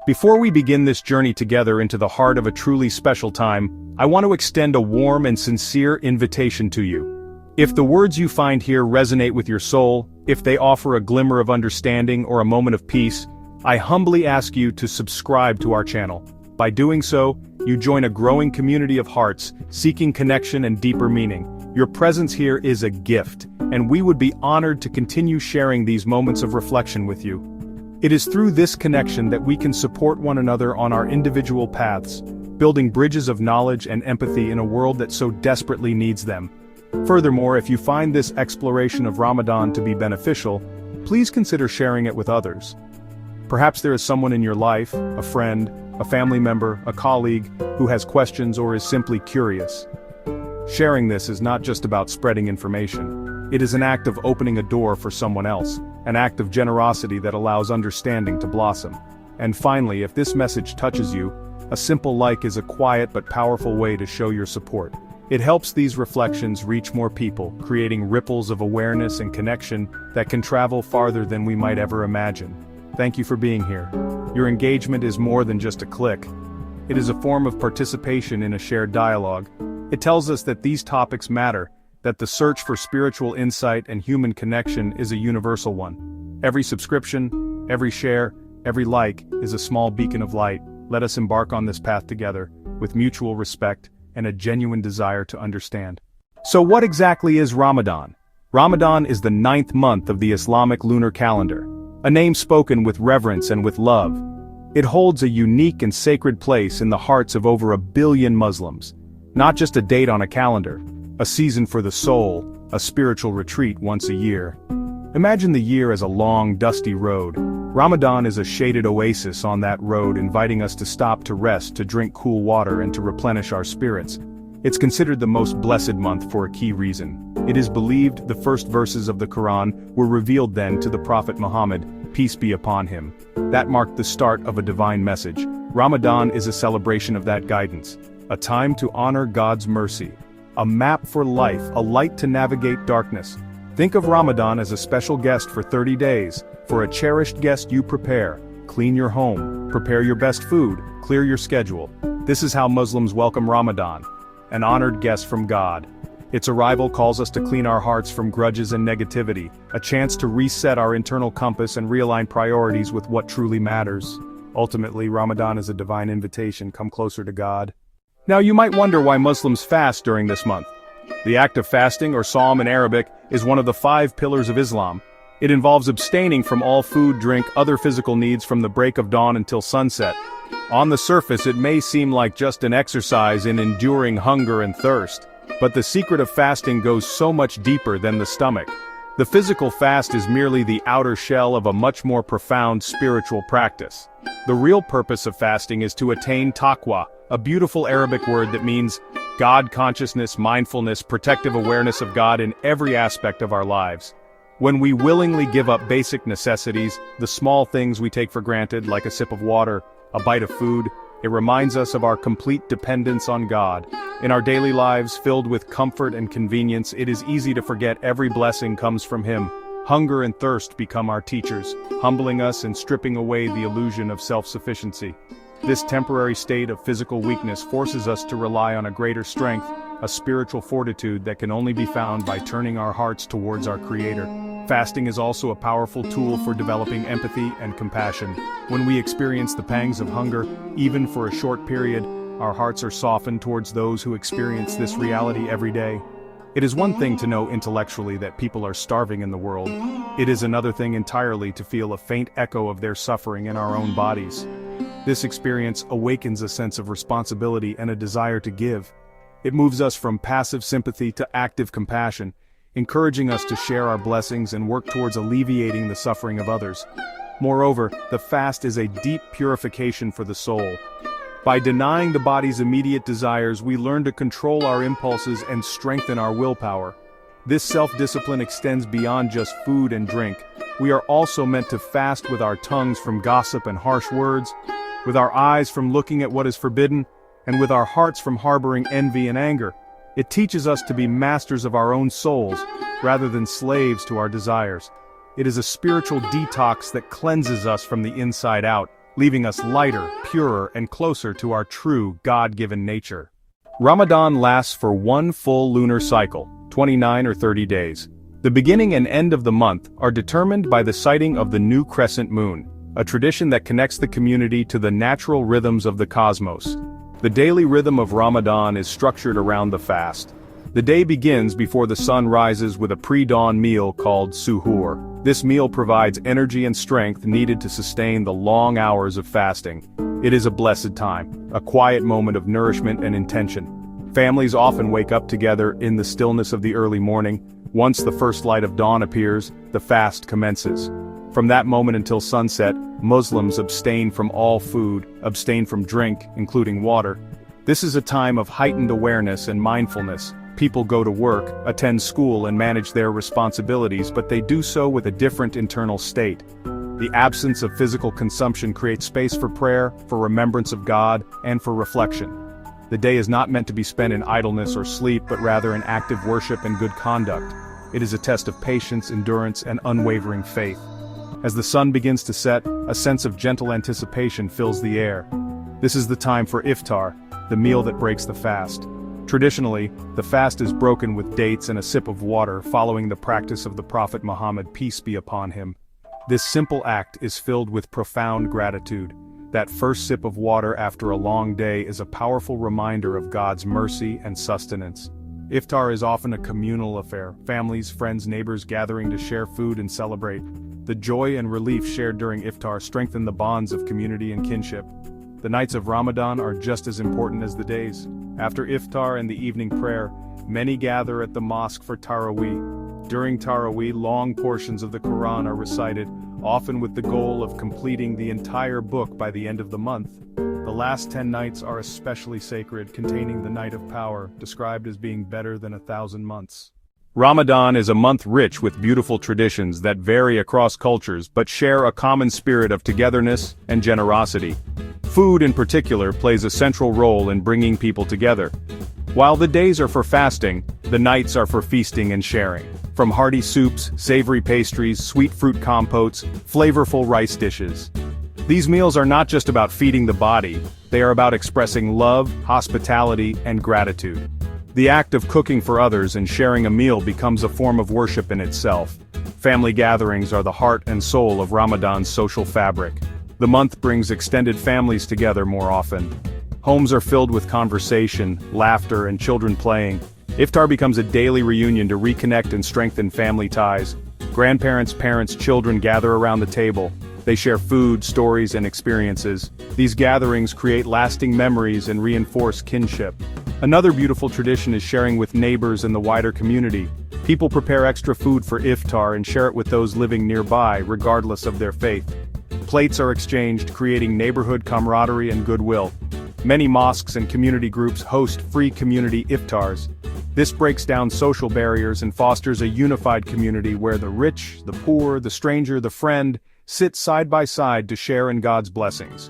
Before we begin this journey together into the heart of a truly special time, I want to extend a warm and sincere invitation to you. If the words you find here resonate with your soul, if they offer a glimmer of understanding or a moment of peace, I humbly ask you to subscribe to our channel. By doing so, you join a growing community of hearts, seeking connection and deeper meaning. Your presence here is a gift, and we would be honored to continue sharing these moments of reflection with you. It is through this connection that we can support one another on our individual paths, building bridges of knowledge and empathy in a world that so desperately needs them. Furthermore, if you find this exploration of Ramadan to be beneficial, please consider sharing it with others. Perhaps there is someone in your life, a friend, a family member, a colleague, who has questions or is simply curious. Sharing this is not just about spreading information. It is an act of opening a door for someone else, an act of generosity that allows understanding to blossom. And finally, if this message touches you, a simple like is a quiet but powerful way to show your support. It helps these reflections reach more people, creating ripples of awareness and connection that can travel farther than we might ever imagine. Thank you for being here. Your engagement is more than just a click. It is a form of participation in a shared dialogue. It tells us that these topics matter, that the search for spiritual insight and human connection is a universal one. Every subscription, every share, every like is a small beacon of light. Let us embark on this path together, with mutual respect and a genuine desire to understand. So what exactly is Ramadan? Ramadan is the 9th month of the Islamic lunar calendar, a name spoken with reverence and with love. It holds a unique and sacred place in the hearts of over 1 billion Muslims. Not just a date on a calendar, a season for the soul, a spiritual retreat once a year. Imagine the year as a long, dusty road. Ramadan is a shaded oasis on that road, inviting us to stop to rest, to drink cool water, and to replenish our spirits. It's considered the most blessed month for a key reason. It is believed the first verses of the Quran were revealed then to the Prophet Muhammad, peace be upon him. That marked the start of a divine message. Ramadan is a celebration of that guidance, a time to honor God's mercy, a map for life, a light to navigate darkness. Think of Ramadan as a special guest for 30 days, for a cherished guest you prepare. Clean your home, prepare your best food, clear your schedule. This is how Muslims welcome Ramadan, an honored guest from God. Its arrival calls us to clean our hearts from grudges and negativity, a chance to reset our internal compass and realign priorities with what truly matters. Ultimately, Ramadan is a divine invitation. Come closer to God. Now you might wonder why Muslims fast during this month. The act of fasting, or Sawm in Arabic, is one of the 5 pillars of Islam. It involves abstaining from all food, drink, other physical needs from the break of dawn until sunset. On the surface, it may seem like just an exercise in enduring hunger and thirst. But the secret of fasting goes so much deeper than the stomach. The physical fast is merely the outer shell of a much more profound spiritual practice. The real purpose of fasting is to attain taqwa, a beautiful Arabic word that means God consciousness, mindfulness, protective awareness of God in every aspect of our lives. When we willingly give up basic necessities, the small things we take for granted, like a sip of water, a bite of food, it reminds us of our complete dependence on God. In our daily lives, filled with comfort and convenience, it is easy to forget every blessing comes from Him. Hunger and thirst become our teachers, humbling us and stripping away the illusion of self-sufficiency. This temporary state of physical weakness forces us to rely on a greater strength, a spiritual fortitude that can only be found by turning our hearts towards our Creator. Fasting is also a powerful tool for developing empathy and compassion. When we experience the pangs of hunger, even for a short period, our hearts are softened towards those who experience this reality every day. It is one thing to know intellectually that people are starving in the world. It is another thing entirely to feel a faint echo of their suffering in our own bodies. This experience awakens a sense of responsibility and a desire to give. It moves us from passive sympathy to active compassion, encouraging us to share our blessings and work towards alleviating the suffering of others. Moreover, the fast is a deep purification for the soul. By denying the body's immediate desires, we learn to control our impulses and strengthen our willpower. This self-discipline extends beyond just food and drink. We are also meant to fast with our tongues from gossip and harsh words, with our eyes from looking at what is forbidden, and with our hearts from harboring envy and anger. It teaches us to be masters of our own souls, rather than slaves to our desires. It is a spiritual detox that cleanses us from the inside out, leaving us lighter, purer, and closer to our true, God-given nature. Ramadan lasts for one full lunar cycle, 29 or 30 days. The beginning and end of the month are determined by the sighting of the new crescent moon, a tradition that connects the community to the natural rhythms of the cosmos. The daily rhythm of Ramadan is structured around the fast. The day begins before the sun rises with a pre-dawn meal called suhoor. This meal provides energy and strength needed to sustain the long hours of fasting. It is a blessed time, a quiet moment of nourishment and intention. Families often wake up together in the stillness of the early morning. Once the first light of dawn appears, the fast commences. From that moment until sunset, Muslims abstain from all food, abstain from drink, including water. This is a time of heightened awareness and mindfulness. People go to work, attend school and manage their responsibilities, but they do so with a different internal state. The absence of physical consumption creates space for prayer, for remembrance of God, and for reflection. The day is not meant to be spent in idleness or sleep, but rather in active worship and good conduct. It is a test of patience, endurance, and unwavering faith. As the sun begins to set, a sense of gentle anticipation fills the air. This is the time for iftar, the meal that breaks the fast. Traditionally, the fast is broken with dates and a sip of water, following the practice of the Prophet Muhammad, peace be upon him. This simple act is filled with profound gratitude. That first sip of water after a long day is a powerful reminder of God's mercy and sustenance. Iftar is often a communal affair, families, friends, neighbors gathering to share food and celebrate. The joy and relief shared during iftar strengthen the bonds of community and kinship. The nights of Ramadan are just as important as the days. After iftar and the evening prayer, many gather at the mosque for Taraweeh. During Taraweeh, long portions of the Quran are recited, often with the goal of completing the entire book by the end of the month. The last 10 nights are especially sacred, containing the night of power, described as being better than 1,000 months. Ramadan is a month rich with beautiful traditions that vary across cultures but share a common spirit of togetherness and generosity. Food in particular plays a central role in bringing people together. While the days are for fasting, the nights are for feasting and sharing. From hearty soups, savory pastries, sweet fruit compotes, flavorful rice dishes. These meals are not just about feeding the body, they are about expressing love, hospitality, and gratitude. The act of cooking for others and sharing a meal becomes a form of worship in itself. Family gatherings are the heart and soul of Ramadan's social fabric. The month brings extended families together more often. Homes are filled with conversation, laughter, and children playing. Iftar becomes a daily reunion to reconnect and strengthen family ties. Grandparents, parents, children gather around the table. They share food, stories, and experiences. These gatherings create lasting memories and reinforce kinship. Another beautiful tradition is sharing with neighbors and the wider community. People prepare extra food for iftar and share it with those living nearby, regardless of their faith. Plates are exchanged, creating neighborhood camaraderie and goodwill. Many mosques and community groups host free community iftars. This breaks down social barriers and fosters a unified community where the rich, the poor, the stranger, the friend, sit side by side to share in God's blessings.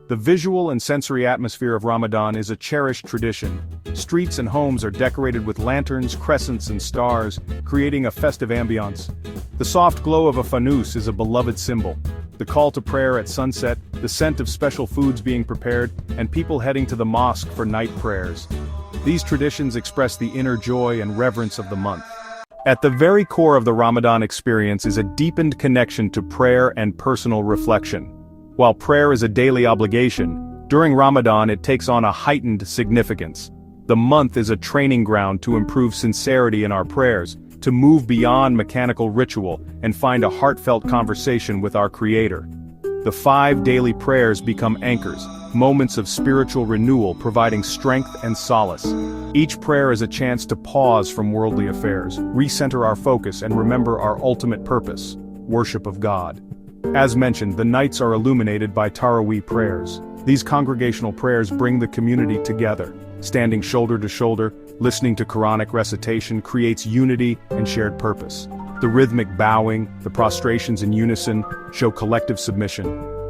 The visual and sensory atmosphere of Ramadan is a cherished tradition. Streets and homes are decorated with lanterns, crescents, and stars, creating a festive ambiance. The soft glow of a fanus is a beloved symbol. The call to prayer at sunset, the scent of special foods being prepared, and people heading to the mosque for night prayers. These traditions express the inner joy and reverence of the month. At the very core of the Ramadan experience is a deepened connection to prayer and personal reflection. While prayer is a daily obligation, during Ramadan it takes on a heightened significance. The month is a training ground to improve sincerity in our prayers, to move beyond mechanical ritual and find a heartfelt conversation with our Creator. The 5 daily prayers become anchors, moments of spiritual renewal providing strength and solace. Each prayer is a chance to pause from worldly affairs, recenter our focus and remember our ultimate purpose, worship of God. As mentioned, the nights are illuminated by Taraweeh prayers. These congregational prayers bring the community together. Standing shoulder to shoulder, listening to Quranic recitation creates unity and shared purpose. The rhythmic bowing, the prostrations in unison, show collective submission.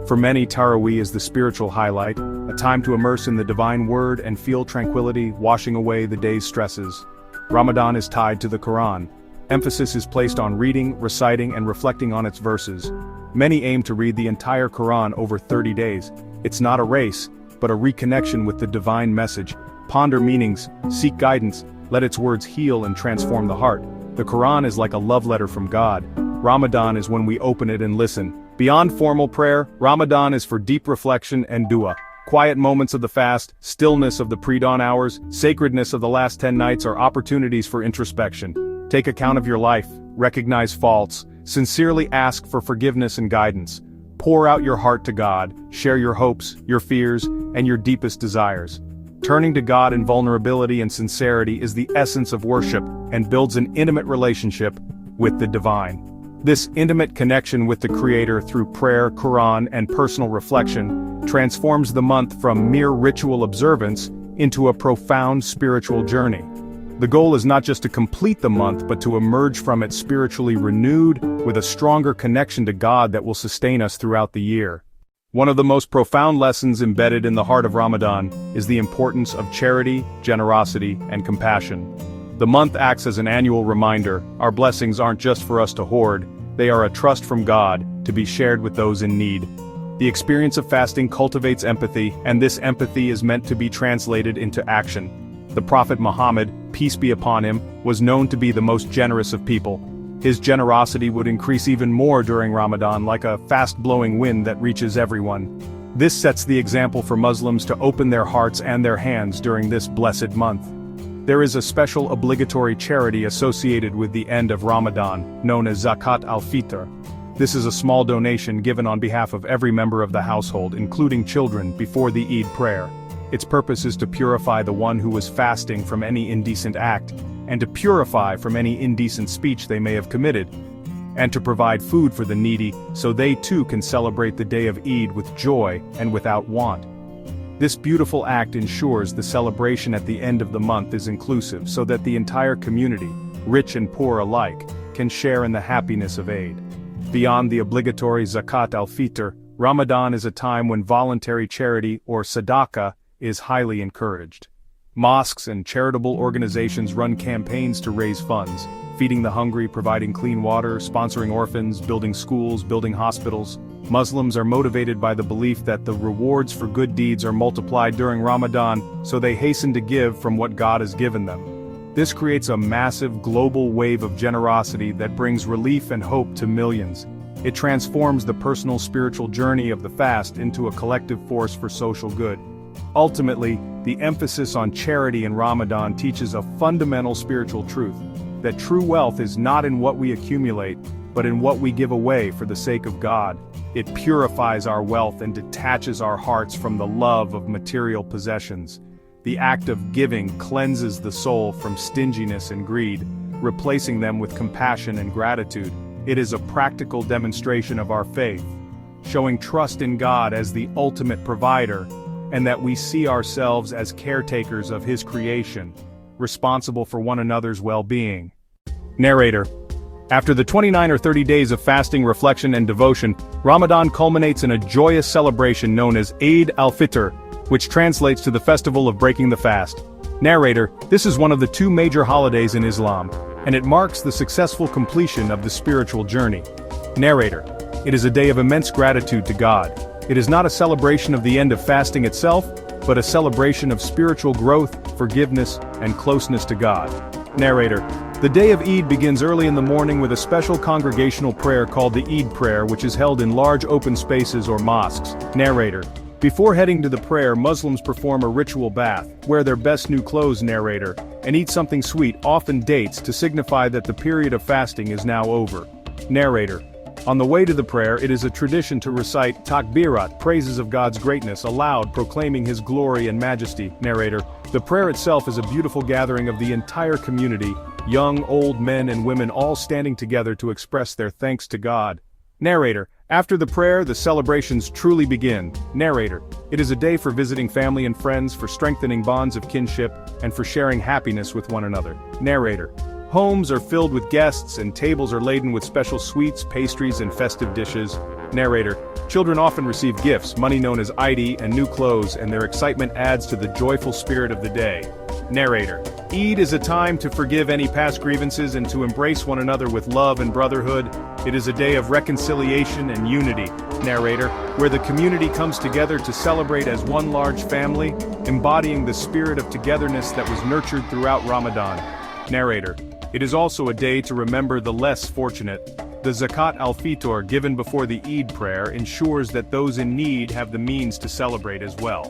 For many, Taraweeh is the spiritual highlight, a time to immerse in the divine word and feel tranquility, washing away the day's stresses. Ramadan is tied to the Quran. Emphasis is placed on reading, reciting, and reflecting on its verses. Many aim to read the entire Quran over 30 days. It's not a race, but a reconnection with the divine message. Ponder meanings, seek guidance, let its words heal and transform the heart. The Quran is like a love letter from God. Ramadan is when we open it and listen. Beyond formal prayer, Ramadan is for deep reflection and dua. Quiet moments of the fast, stillness of the pre-dawn hours, sacredness of the last 10 nights are opportunities for introspection. Take account of your life, recognize faults, sincerely ask for forgiveness and guidance. Pour out your heart to God, share your hopes, your fears, and your deepest desires. Turning to God in vulnerability and sincerity is the essence of worship and builds an intimate relationship with the divine. This intimate connection with the Creator through prayer, Quran, and personal reflection transforms the month from mere ritual observance into a profound spiritual journey. The goal is not just to complete the month but to emerge from it spiritually renewed with a stronger connection to God that will sustain us throughout the year. One of the most profound lessons embedded in the heart of Ramadan is the importance of charity, generosity, and compassion. The month acts as an annual reminder, our blessings aren't just for us to hoard, they are a trust from God to be shared with those in need. The experience of fasting cultivates empathy, and this empathy is meant to be translated into action. The Prophet Muhammad, peace be upon him, was known to be the most generous of people. His generosity would increase even more during Ramadan, like a fast-blowing wind that reaches everyone. This sets the example for Muslims to open their hearts and their hands during this blessed month. There is a special obligatory charity associated with the end of Ramadan, known as Zakat al-Fitr. This is a small donation given on behalf of every member of the household, including children, before the Eid prayer. Its purpose is to purify the one who was fasting from any indecent act, and to purify from any indecent speech they may have committed, and to provide food for the needy so they too can celebrate the day of Eid with joy and without want. This beautiful act ensures the celebration at the end of the month is inclusive so that the entire community, rich and poor alike, can share in the happiness of Eid. Beyond the obligatory Zakat al-Fitr, Ramadan is a time when voluntary charity or sadaqah is highly encouraged. Mosques and charitable organizations run campaigns to raise funds, feeding the hungry, providing clean water, sponsoring orphans, building schools, building hospitals. Muslims are motivated by the belief that the rewards for good deeds are multiplied during Ramadan, so they hasten to give from what God has given them. This creates a massive global wave of generosity that brings relief and hope to millions. It transforms the personal spiritual journey of the fast into a collective force for social good. Ultimately, the emphasis on charity in Ramadan teaches a fundamental spiritual truth, that true wealth is not in what we accumulate, but in what we give away for the sake of God. It purifies our wealth and detaches our hearts from the love of material possessions. The act of giving cleanses the soul from stinginess and greed, replacing them with compassion and gratitude. It is a practical demonstration of our faith, showing trust in God as the ultimate provider, and that we see ourselves as caretakers of His creation, responsible for one another's well-being. Narrator. After the 29 or 30 days of fasting, reflection, and devotion, Ramadan culminates in a joyous celebration known as Eid al-Fitr, which translates to the festival of breaking the fast. Narrator. This is one of the two major holidays in Islam, and it marks the successful completion of the spiritual journey. Narrator. It is a day of immense gratitude to God. It is not a celebration of the end of fasting itself, but a celebration of spiritual growth, forgiveness, and closeness to God. Narrator. The day of Eid begins early in the morning with a special congregational prayer called the Eid prayer, which is held in large open spaces or mosques. Narrator. Before heading to the prayer, Muslims perform a ritual bath, wear their best new clothes, narrator, and eat something sweet, often dates, to signify that the period of fasting is now over. Narrator. On the way to the prayer, it is a tradition to recite takbirat, praises of God's greatness, aloud, proclaiming His glory and majesty. Narrator. The prayer itself is a beautiful gathering of the entire community, young, old, men and women all standing together to express their thanks to God. Narrator. After the prayer, the celebrations truly begin. Narrator. It is a day for visiting family and friends, for strengthening bonds of kinship, and for sharing happiness with one another. Narrator. Homes are filled with guests and tables are laden with special sweets, pastries, and festive dishes. Narrator. Children often receive gifts, money known as Eid, and new clothes, and their excitement adds to the joyful spirit of the day. Narrator. Eid is a time to forgive any past grievances and to embrace one another with love and brotherhood. It is a day of reconciliation and unity, narrator, where the community comes together to celebrate as one large family, embodying the spirit of togetherness that was nurtured throughout Ramadan. Narrator, it is also a day to remember the less fortunate. The Zakat al-Fitr given before the Eid prayer ensures that those in need have the means to celebrate as well.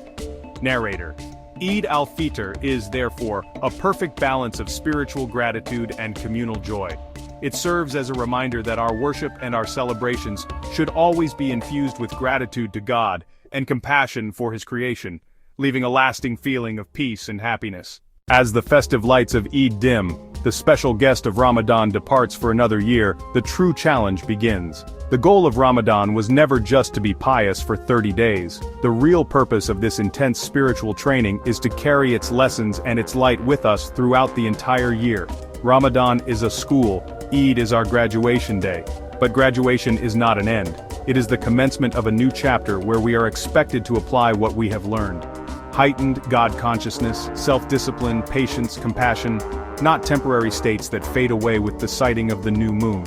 Narrator, Eid al-Fitr is, therefore, a perfect balance of spiritual gratitude and communal joy. It serves as a reminder that our worship and our celebrations should always be infused with gratitude to God and compassion for His creation, leaving a lasting feeling of peace and happiness. As the festive lights of Eid dim, the special guest of Ramadan departs for another year, the true challenge begins. The goal of Ramadan was never just to be pious for 30 days. The real purpose of this intense spiritual training is to carry its lessons and its light with us throughout the entire year. Ramadan is a school, Eid is our graduation day. But graduation is not an end. It is the commencement of a new chapter where we are expected to apply what we have learned. Heightened God consciousness, self-discipline, patience, compassion, not temporary states that fade away with the sighting of the new moon.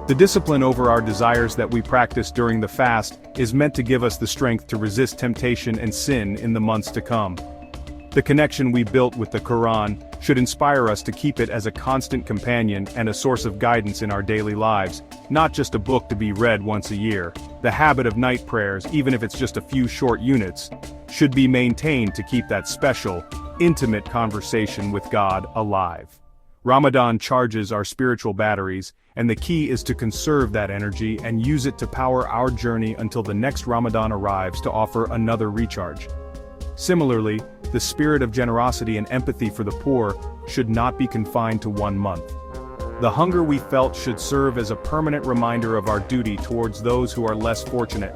The discipline over our desires that we practice during the fast is meant to give us the strength to resist temptation and sin in the months to come. The connection we built with the Quran should inspire us to keep it as a constant companion and a source of guidance in our daily lives, not just a book to be read once a year. The habit of night prayers, even if it's just a few short units, should be maintained to keep that special, intimate conversation with God alive. Ramadan charges our spiritual batteries, and the key is to conserve that energy and use it to power our journey until the next Ramadan arrives to offer another recharge. Similarly, the spirit of generosity and empathy for the poor should not be confined to 1 month. The hunger we felt should serve as a permanent reminder of our duty towards those who are less fortunate.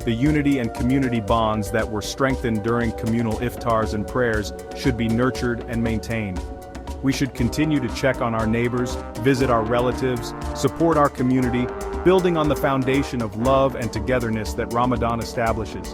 The unity and community bonds that were strengthened during communal iftars and prayers should be nurtured and maintained. We should continue to check on our neighbors, visit our relatives, support our community, building on the foundation of love and togetherness that Ramadan establishes.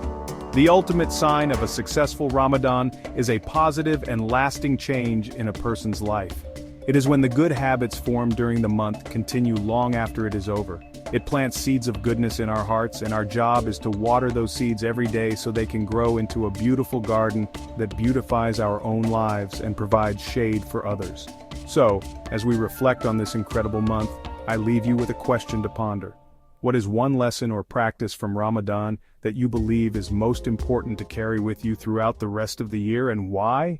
The ultimate sign of a successful Ramadan is a positive and lasting change in a person's life. It is when the good habits formed during the month continue long after it is over. It plants seeds of goodness in our hearts, and our job is to water those seeds every day so they can grow into a beautiful garden that beautifies our own lives and provides shade for others. So, as we reflect on this incredible month, I leave you with a question to ponder. What is one lesson or practice from Ramadan that you believe is most important to carry with you throughout the rest of the year, and why?